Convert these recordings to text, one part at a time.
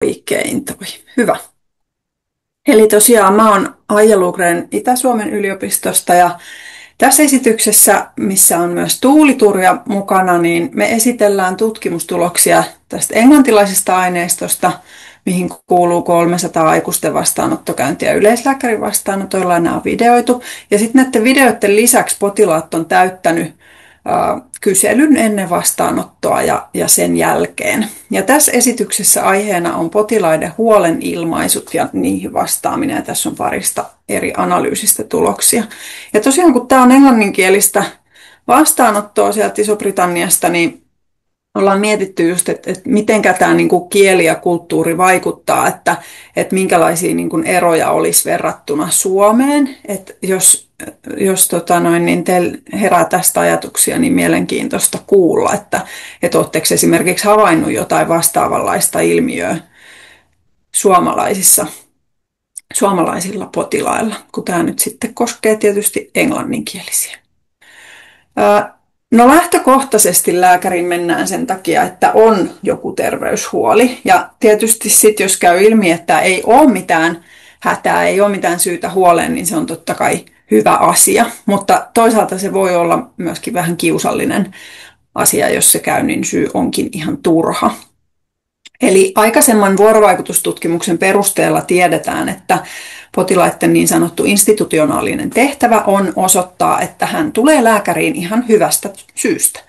Oikein toi. Hyvä. Eli tosiaan mä oon Aija Lugren Itä-Suomen yliopistosta ja tässä esityksessä, missä on myös Tuuli Turja mukana, niin me esitellään tutkimustuloksia tästä englantilaisesta aineistosta, mihin kuuluu 300 aikuisten vastaanottokäyntiä yleislääkärin vastaanotoilla, ja nämä on videoitu. Ja sitten näiden videoiden lisäksi potilaat on täyttänyt kyselyn ennen vastaanottoa ja sen jälkeen. Ja tässä esityksessä aiheena on potilaiden huolenilmaisut ja niihin vastaaminen. Ja tässä on parista eri analyysistä tuloksia. Ja tosiaan kun tämä on englanninkielistä vastaanottoa sieltä Iso-Britanniasta, niin ollaan mietitty just, että miten tämä niinku kieli ja kulttuuri vaikuttaa, että minkälaisia niinku eroja olisi verrattuna Suomeen. Että jos niin teillä herää tästä ajatuksia, niin mielenkiintoista kuulla, että oletteko esimerkiksi havainnut jotain vastaavanlaista ilmiöä suomalaisilla potilailla, kun tämä nyt sitten koskee tietysti englanninkielisiä. No lähtökohtaisesti lääkäriin mennään sen takia, että on joku terveyshuoli. Ja tietysti sitten jos käy ilmi, että ei ole mitään hätää, ei ole mitään syytä huoleen, niin se on totta kai hyvä asia. Mutta toisaalta se voi olla myöskin vähän kiusallinen asia, jos se käy, niin syy onkin ihan turha. Eli aikaisemman vuorovaikutustutkimuksen perusteella tiedetään, että potilaiden niin sanottu institutionaalinen tehtävä on osoittaa, että hän tulee lääkäriin ihan hyvästä syystä.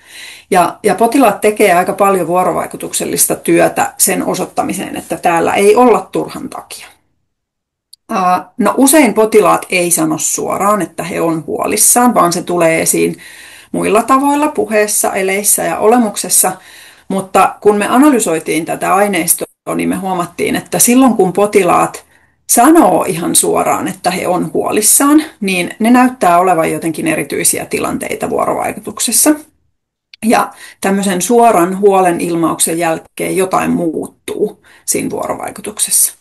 Ja potilaat tekee aika paljon vuorovaikutuksellista työtä sen osoittamiseen, että täällä ei olla turhan takia. No usein potilaat ei sano suoraan, että he on huolissaan, vaan se tulee esiin muilla tavoilla, puheessa, eleissä ja olemuksessa. Mutta kun me analysoitiin tätä aineistoa, niin me huomattiin, että silloin kun potilaat sanoo ihan suoraan, että he on huolissaan, niin ne näyttää olevan jotenkin erityisiä tilanteita vuorovaikutuksessa. Ja tämmöisen suoran huolen ilmauksen jälkeen jotain muuttuu siinä vuorovaikutuksessa.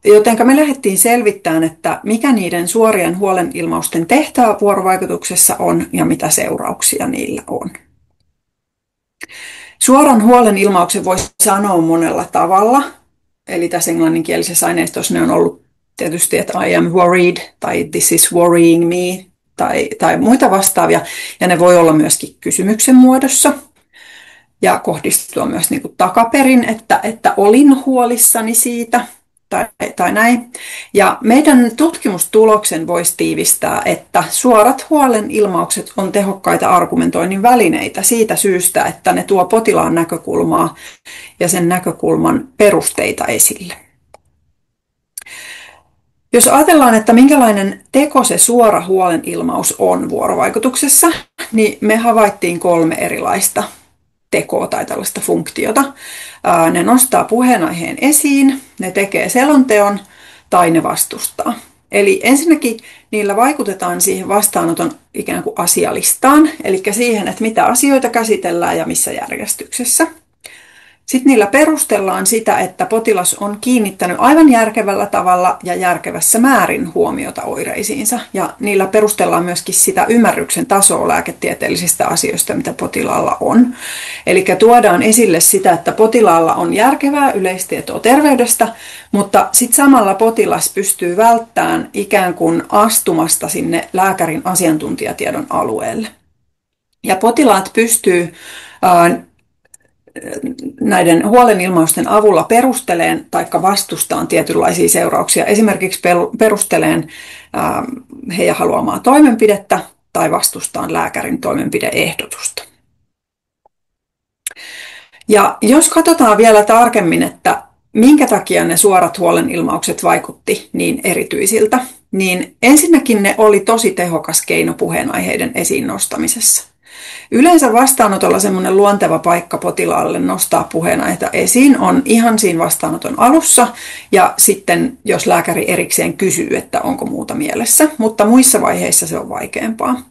Jotenka me lähdettiin selvittämään, että mikä niiden suorien huolenilmausten tehtävä vuorovaikutuksessa on ja mitä seurauksia niillä on. Suoran huolenilmauksen voi sanoa monella tavalla. Eli tässä englanninkielisessä aineistossa ne on ollut tietysti, että I am worried tai this is worrying me tai muita vastaavia. Ja ne voi olla myöskin kysymyksen muodossa ja kohdistua myös niin kuin takaperin, että olin huolissani siitä tai näin. Ja meidän tutkimustuloksen voisi tiivistää, että suorat huolenilmaukset on tehokkaita argumentoinnin välineitä siitä syystä, että ne tuo potilaan näkökulmaa ja sen näkökulman perusteita esille. Jos ajatellaan, että minkälainen teko se suora huolenilmaus on vuorovaikutuksessa, niin me havaittiin 3 erilaista tekoa tai tällaista funktiota. Ne nostaa puheenaiheen esiin, ne tekee selonteon tai ne vastustaa. Eli ensinnäkin niillä vaikutetaan siihen vastaanoton ikään kuin asialistaan, eli siihen, että mitä asioita käsitellään ja missä järjestyksessä. Sitten niillä perustellaan sitä, että potilas on kiinnittänyt aivan järkevällä tavalla ja järkevässä määrin huomiota oireisiinsa. Ja niillä perustellaan myöskin sitä ymmärryksen tasoa lääketieteellisistä asioista, mitä potilaalla on. Eli tuodaan esille sitä, että potilaalla on järkevää yleistietoa terveydestä, mutta sitten samalla potilas pystyy välttämään ikään kuin astumasta sinne lääkärin asiantuntijatiedon alueelle. Ja potilaat pystyy näiden huolenilmausten avulla perusteleen tai vastustaan tietynlaisia seurauksia. Esimerkiksi perusteleen heidän haluamaa toimenpidettä tai vastustaan lääkärin toimenpideehdotusta. Ja jos katsotaan vielä tarkemmin, että minkä takia ne suorat huolenilmaukset vaikutti niin erityisiltä, niin ensinnäkin ne oli tosi tehokas keino puheenaiheiden esiin nostamisessa. Yleensä vastaanotolla semmoinen luonteva paikka potilaalle nostaa puheenaiheita esiin on ihan siinä vastaanoton alussa ja sitten jos lääkäri erikseen kysyy, että onko muuta mielessä, mutta muissa vaiheissa se on vaikeampaa.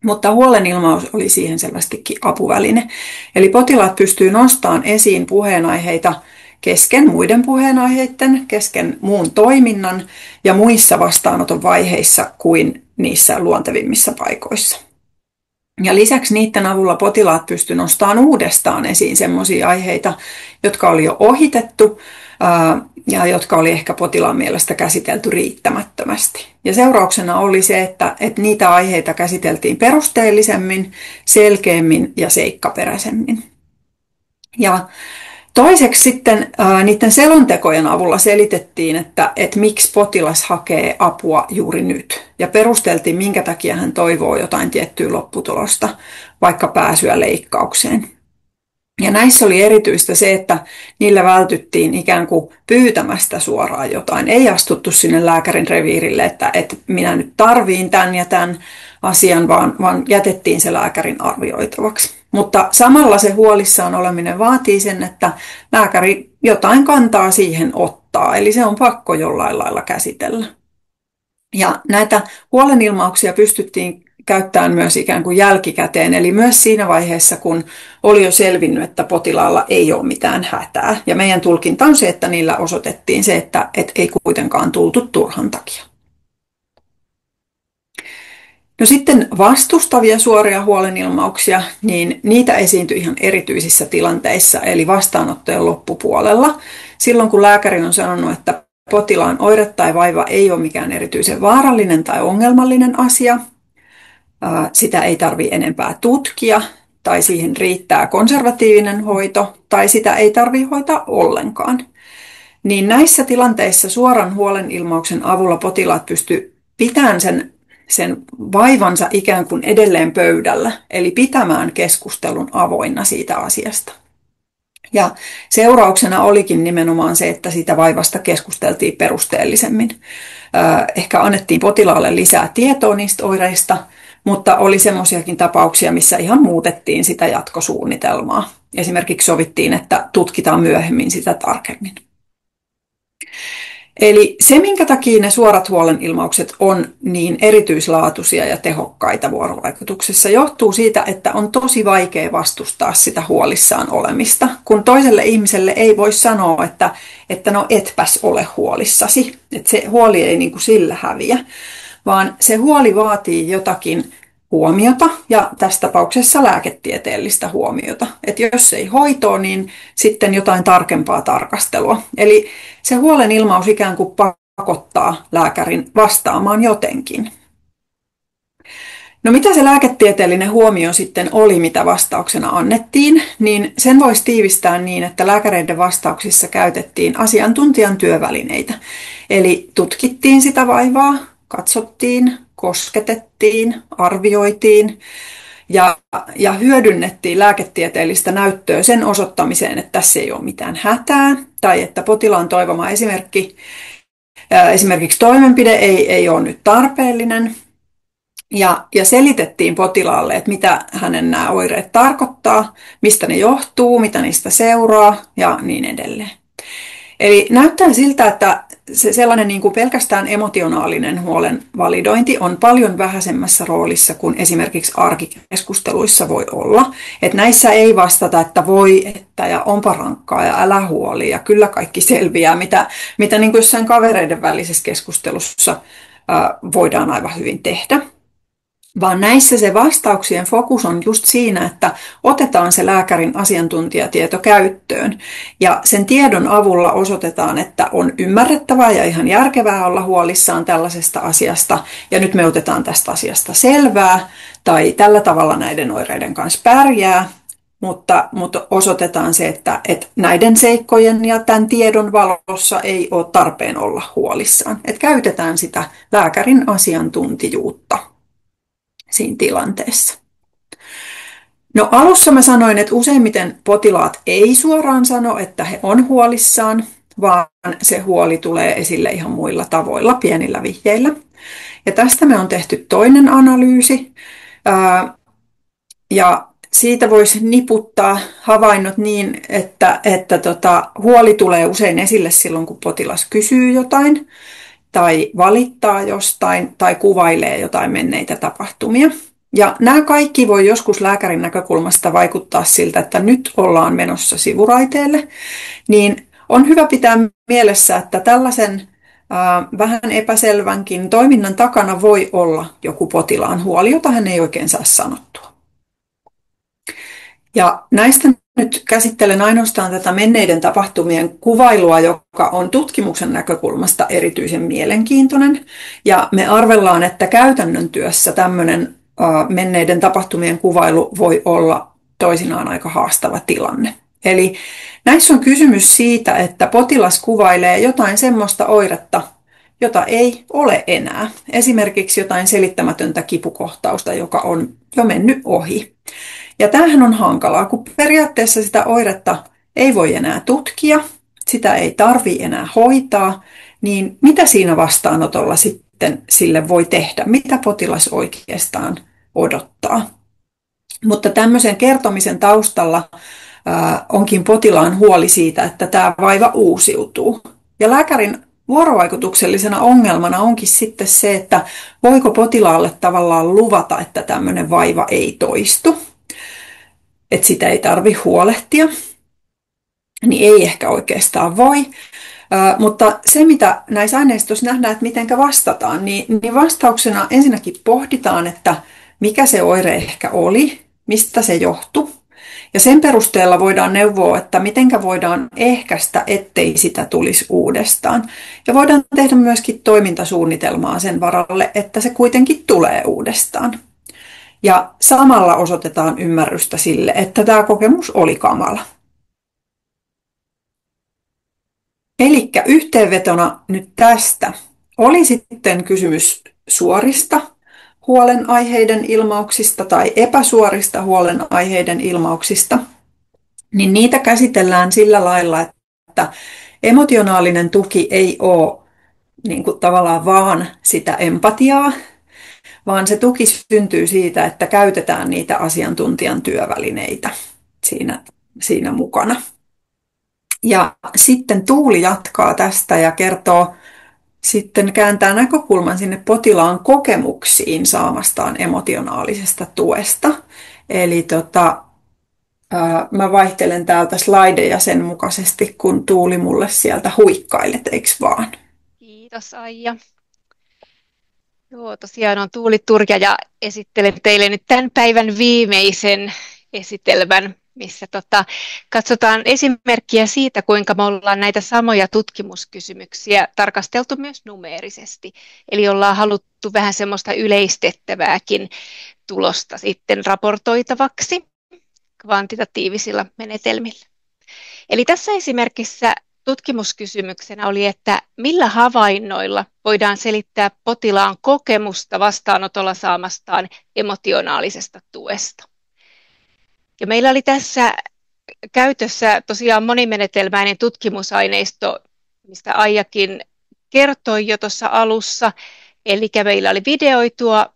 Mutta huolenilmaus oli siihen selvästikin apuväline. Eli potilaat pystyy nostamaan esiin puheenaiheita kesken muiden puheenaiheiden, kesken muun toiminnan ja muissa vastaanoton vaiheissa kuin niissä luontevimmissa paikoissa. Ja lisäksi niiden avulla potilaat pystyivät nostamaan uudestaan esiin sellaisia aiheita, jotka oli jo ohitettu ja jotka oli ehkä potilaan mielestä käsitelty riittämättömästi. Ja seurauksena oli se, että niitä aiheita käsiteltiin perusteellisemmin, selkeämmin ja seikkaperäisemmin. Ja toiseksi sitten niiden selontekojen avulla selitettiin, että miksi potilas hakee apua juuri nyt. Ja perusteltiin, minkä takia hän toivoo jotain tiettyä lopputulosta, vaikka pääsyä leikkaukseen. Ja näissä oli erityistä se, että niillä vältyttiin ikään kuin pyytämästä suoraan jotain. Ei astuttu sinne lääkärin reviirille, että minä nyt tarviin tämän ja tämän asian, vaan jätettiin se lääkärin arvioitavaksi. Mutta samalla se huolissaan oleminen vaatii sen, että lääkäri jotain kantaa siihen ottaa, eli se on pakko jollain lailla käsitellä. Ja näitä huolenilmauksia pystyttiin käyttämään myös ikään kuin jälkikäteen, eli myös siinä vaiheessa, kun oli jo selvinnyt, että potilaalla ei ole mitään hätää. Ja meidän tulkinta on se, että niillä osoitettiin se, että ei kuitenkaan tultu turhan takia. No sitten vastustavia suoria huolenilmauksia, niin niitä esiintyi ihan erityisissä tilanteissa, eli vastaanottojen loppupuolella. Silloin kun lääkäri on sanonut, että potilaan oire tai vaiva ei ole mikään erityisen vaarallinen tai ongelmallinen asia, sitä ei tarvitse enempää tutkia, tai siihen riittää konservatiivinen hoito, tai sitä ei tarvitse hoitaa ollenkaan. Niin näissä tilanteissa suoran huolenilmauksen avulla potilaat pystyvät pitämään sen vaivansa ikään kuin edelleen pöydällä, eli pitämään keskustelun avoinna siitä asiasta. Ja seurauksena olikin nimenomaan se, että siitä vaivasta keskusteltiin perusteellisemmin. Ehkä annettiin potilaalle lisää tietoa niistä oireista, mutta oli semmoisiakin tapauksia, missä ihan muutettiin sitä jatkosuunnitelmaa. Esimerkiksi sovittiin, että tutkitaan myöhemmin sitä tarkemmin. Eli se, minkä takia ne suorat huolenilmaukset on niin erityislaatuisia ja tehokkaita vuorovaikutuksessa, johtuu siitä, että on tosi vaikea vastustaa sitä huolissaan olemista, kun toiselle ihmiselle ei voi sanoa, että no etpäs ole huolissasi, että se huoli ei niin kuin sillä häviä, vaan se huoli vaatii jotakin huomiota ja tässä tapauksessa lääketieteellistä huomiota. Että jos ei hoitoa, niin sitten jotain tarkempaa tarkastelua. Eli se huolen ilmaus ikään kuin pakottaa lääkärin vastaamaan jotenkin. No mitä se lääketieteellinen huomio sitten oli, mitä vastauksena annettiin, niin sen voisi tiivistää niin, että lääkäreiden vastauksissa käytettiin asiantuntijan työvälineitä. Eli tutkittiin sitä vaivaa, katsottiin, kosketettiin, arvioitiin ja hyödynnettiin lääketieteellistä näyttöä sen osoittamiseen, että tässä ei ole mitään hätää tai että potilaan toivoma esimerkiksi toimenpide ei ole nyt tarpeellinen. Ja selitettiin potilaalle, että mitä hänen nämä oireet tarkoittaa, mistä ne johtuu, mitä niistä seuraa ja niin edelleen. Eli näyttää siltä, että se sellainen niin kuin pelkästään emotionaalinen huolen validointi on paljon vähäisemmässä roolissa kuin esimerkiksi arkikeskusteluissa voi olla. Että näissä ei vastata, että voi, että ja onpa rankkaa ja älä huoli ja kyllä kaikki selviää, mitä niin kuin jossain kavereiden välisessä keskustelussa voidaan aivan hyvin tehdä. Vaan näissä se vastauksien fokus on just siinä, että otetaan se lääkärin asiantuntijatieto käyttöön. Ja sen tiedon avulla osoitetaan, että on ymmärrettävää ja ihan järkevää olla huolissaan tällaisesta asiasta. Ja nyt me otetaan tästä asiasta selvää tai tällä tavalla näiden oireiden kanssa pärjää. Mutta osoitetaan se, että näiden seikkojen ja tämän tiedon valossa ei ole tarpeen olla huolissaan. Että käytetään sitä lääkärin asiantuntijuutta siinä tilanteessa. No alussa mä sanoin, että useimmiten potilaat ei suoraan sano, että he on huolissaan, vaan se huoli tulee esille ihan muilla tavoilla, pienillä vihjeillä. Ja tästä me on tehty toinen analyysi, ja siitä voisi niputtaa havainnot niin, että huoli tulee usein esille silloin, kun potilas kysyy jotain, tai valittaa jostain, tai kuvailee jotain menneitä tapahtumia. Ja nämä kaikki voi joskus lääkärin näkökulmasta vaikuttaa siltä, että nyt ollaan menossa sivuraiteelle, niin on hyvä pitää mielessä, että tällaisen vähän epäselvänkin toiminnan takana voi olla joku potilaan huoli, jota hän ei oikein saa sanottua. Ja näistä nyt käsittelen ainoastaan tätä menneiden tapahtumien kuvailua, joka on tutkimuksen näkökulmasta erityisen mielenkiintoinen. Ja me arvellaan, että käytännön työssä tämmöinen menneiden tapahtumien kuvailu voi olla toisinaan aika haastava tilanne. Eli näissä on kysymys siitä, että potilas kuvailee jotain semmoista oiretta, jota ei ole enää. Esimerkiksi jotain selittämätöntä kipukohtausta, joka on jo mennyt ohi. Ja tämähän on hankalaa, kun periaatteessa sitä oiretta ei voi enää tutkia, sitä ei tarvitse enää hoitaa, niin mitä siinä vastaanotolla sitten sille voi tehdä? Mitä potilas oikeastaan odottaa? Mutta tämmöisen kertomisen taustalla onkin potilaan huoli siitä, että tämä vaiva uusiutuu. Ja lääkärin vuorovaikutuksellisena ongelmana onkin sitten se, että voiko potilaalle tavallaan luvata, että tämmöinen vaiva ei toistu, että sitä ei tarvitse huolehtia, niin ei ehkä oikeastaan voi. Mutta se, mitä näissä aineistoissa nähdään, että miten vastataan, niin vastauksena ensinnäkin pohditaan, että mikä se oire ehkä oli, mistä se johtui. Ja sen perusteella voidaan neuvoa, että miten voidaan ehkäistä, ettei sitä tulisi uudestaan. Ja voidaan tehdä myöskin toimintasuunnitelmaa sen varalle, että se kuitenkin tulee uudestaan. Ja samalla osoitetaan ymmärrystä sille, että tämä kokemus oli kamala. Elikkä yhteenvetona nyt tästä oli sitten kysymys suorista huolenaiheiden ilmauksista tai epäsuorista huolenaiheiden ilmauksista, niin niitä käsitellään sillä lailla, että emotionaalinen tuki ei ole niin kuin tavallaan vaan sitä empatiaa, vaan se tuki syntyy siitä, että käytetään niitä asiantuntijan työvälineitä siinä mukana. Ja sitten Tuuli jatkaa tästä ja kertoo, sitten kääntää näkökulman sinne potilaan kokemuksiin saamastaan emotionaalisesta tuesta. Eli mä vaihtelen täältä slideja sen mukaisesti, kun Tuuli mulle sieltä huikkailet, eiks vaan? Kiitos Aija. Joo, tosiaan on Tuuli Turja ja esittelen teille nyt tämän päivän viimeisen esitelmän, missä katsotaan esimerkkiä siitä, kuinka me ollaan näitä samoja tutkimuskysymyksiä tarkasteltu myös numeerisesti. Eli ollaan haluttu vähän semmoista yleistettävääkin tulosta sitten raportoitavaksi kvantitatiivisilla menetelmillä. Eli tässä esimerkissä tutkimuskysymyksenä oli, että millä havainnoilla voidaan selittää potilaan kokemusta vastaanotolla saamastaan emotionaalisesta tuesta. Ja meillä oli tässä käytössä tosiaan monimenetelmäinen tutkimusaineisto, mistä Aijakin kertoi jo tuossa alussa. Eli meillä oli videoitua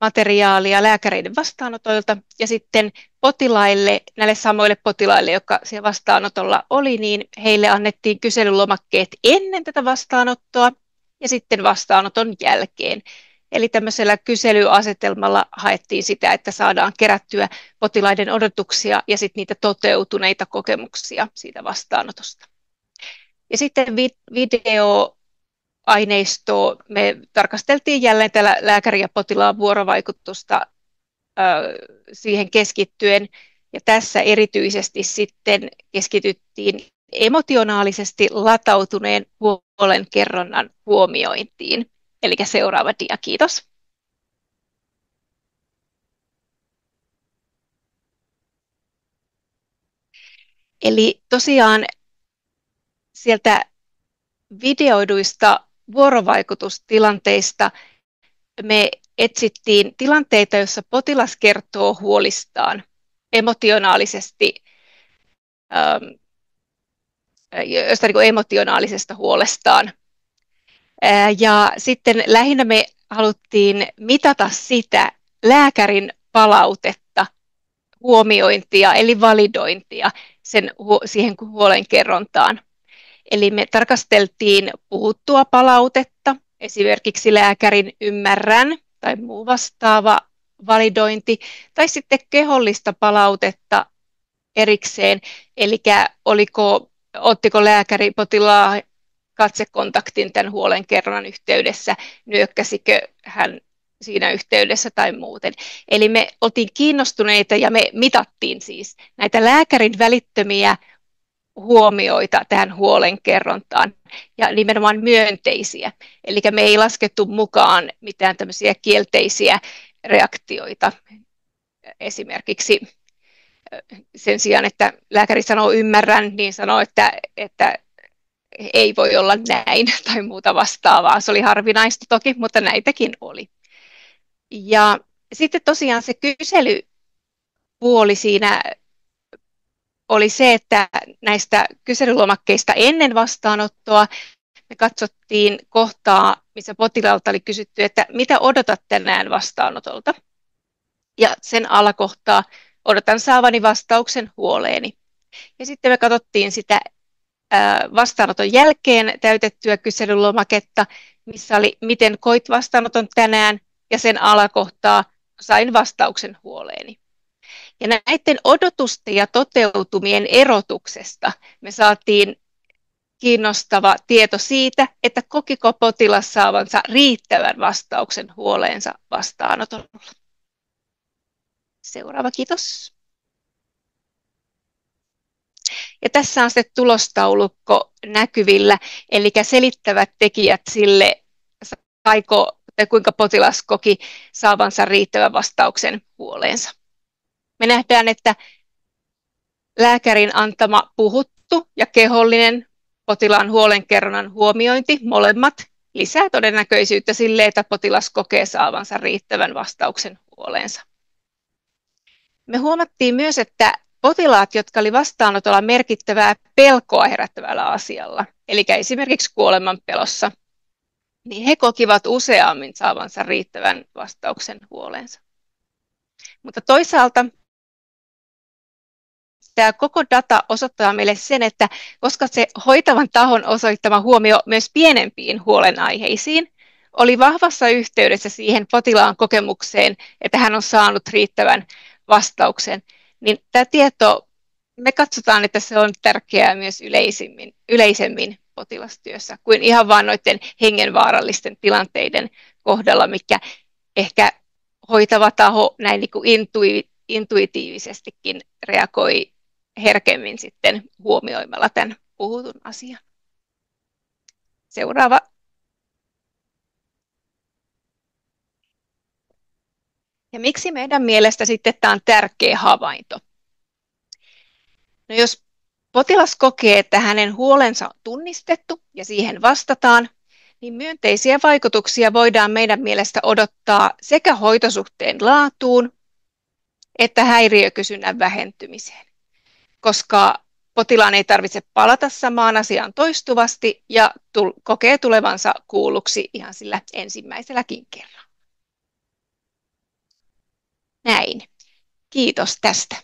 materiaalia lääkäreiden vastaanotoilta ja sitten potilaille, näille samoille potilaille, jotka siellä vastaanotolla oli, niin heille annettiin kyselylomakkeet ennen tätä vastaanottoa ja sitten vastaanoton jälkeen. Eli tämmöisellä kyselyasetelmalla haettiin sitä, että saadaan kerättyä potilaiden odotuksia ja sitten niitä toteutuneita kokemuksia siitä vastaanotosta. Ja sitten videoaineistoa me tarkasteltiin jälleen tällä lääkärin ja potilaan vuorovaikutusta siihen keskittyen. Ja tässä erityisesti sitten keskityttiin emotionaalisesti latautuneen huolenkerronnan huomiointiin. Eli seuraava dia, kiitos. Eli tosiaan sieltä videoiduista vuorovaikutustilanteista me etsittiin tilanteita, joissa potilas kertoo huolistaan emotionaalisesti, emotionaalisesta huolestaan. Ja sitten lähinnä me haluttiin mitata sitä lääkärin palautetta, huomiointia eli validointia siihen huolenkerrontaan. Eli me tarkasteltiin puhuttua palautetta, esimerkiksi lääkärin ymmärrän tai muu vastaava validointi, tai sitten kehollista palautetta erikseen, eli ottiko lääkäri potilaan katsekontaktin tämän huolenkerronnan yhteydessä, nyökkäsikö hän siinä yhteydessä tai muuten. Eli me oltiin kiinnostuneita ja me mitattiin siis näitä lääkärin välittömiä huomioita tähän huolenkerrontaan ja nimenomaan myönteisiä. Eli me ei laskettu mukaan mitään tämmöisiä kielteisiä reaktioita. Esimerkiksi sen sijaan, että lääkäri sanoo ymmärrän, niin sanoo, että ei voi olla näin tai muuta vastaavaa. Se oli harvinaista toki, mutta näitäkin oli. Ja sitten tosiaan se kyselypuoli siinä oli se, että näistä kyselylomakkeista ennen vastaanottoa me katsottiin kohtaa, missä potilaalta oli kysytty, että mitä odotat tänään vastaanotolta. Ja sen alakohtaa odotan saavani vastauksen huoleeni. Ja sitten me katsottiin sitä vastaanoton jälkeen täytettyä kyselylomaketta, missä oli miten koit vastaanoton tänään, ja sen alakohtaa sain vastauksen huoleeni. Ja näiden odotusten ja toteutumien erotuksesta me saatiin kiinnostava tieto siitä, että kokiko potilas saavansa riittävän vastauksen huoleensa vastaanotolla. Seuraava, kiitos. Ja tässä on se tulostaulukko näkyvillä, eli selittävät tekijät sille, saiko tai kuinka potilas koki saavansa riittävän vastauksen huoleensa. Me nähdään, että lääkärin antama puhuttu ja kehollinen potilaan huolenkerronnan huomiointi, molemmat, lisää todennäköisyyttä sille, että potilas kokee saavansa riittävän vastauksen huoleensa. Me huomattiin myös, että potilaat, jotka oli vastaanotolla merkittävää pelkoa herättävällä asialla, eli esimerkiksi kuoleman pelossa, niin he kokivat useammin saavansa riittävän vastauksen huoleensa. Mutta toisaalta tämä koko data osoittaa meille sen, että koska se hoitavan tahon osoittama huomio myös pienempiin huolenaiheisiin oli vahvassa yhteydessä siihen potilaan kokemukseen, että hän on saanut riittävän vastauksen, niin tämä tieto, me katsotaan, että se on tärkeää myös yleisemmin potilastyössä kuin ihan vain noiden hengenvaarallisten tilanteiden kohdalla, mikä ehkä hoitava taho näin niin kuin intuitiivisestikin reagoi herkemmin sitten huomioimalla tämän puhutun asian. Seuraava. Ja miksi meidän mielestä sitten tämä on tärkeä havainto? No jos potilas kokee, että hänen huolensa on tunnistettu ja siihen vastataan, niin myönteisiä vaikutuksia voidaan meidän mielestä odottaa sekä hoitosuhteen laatuun että häiriökysynnän vähentymiseen, koska potilaan ei tarvitse palata samaan asiaan toistuvasti ja kokee tulevansa kuulluksi ihan sillä ensimmäiselläkin kerralla. Näin. Kiitos tästä.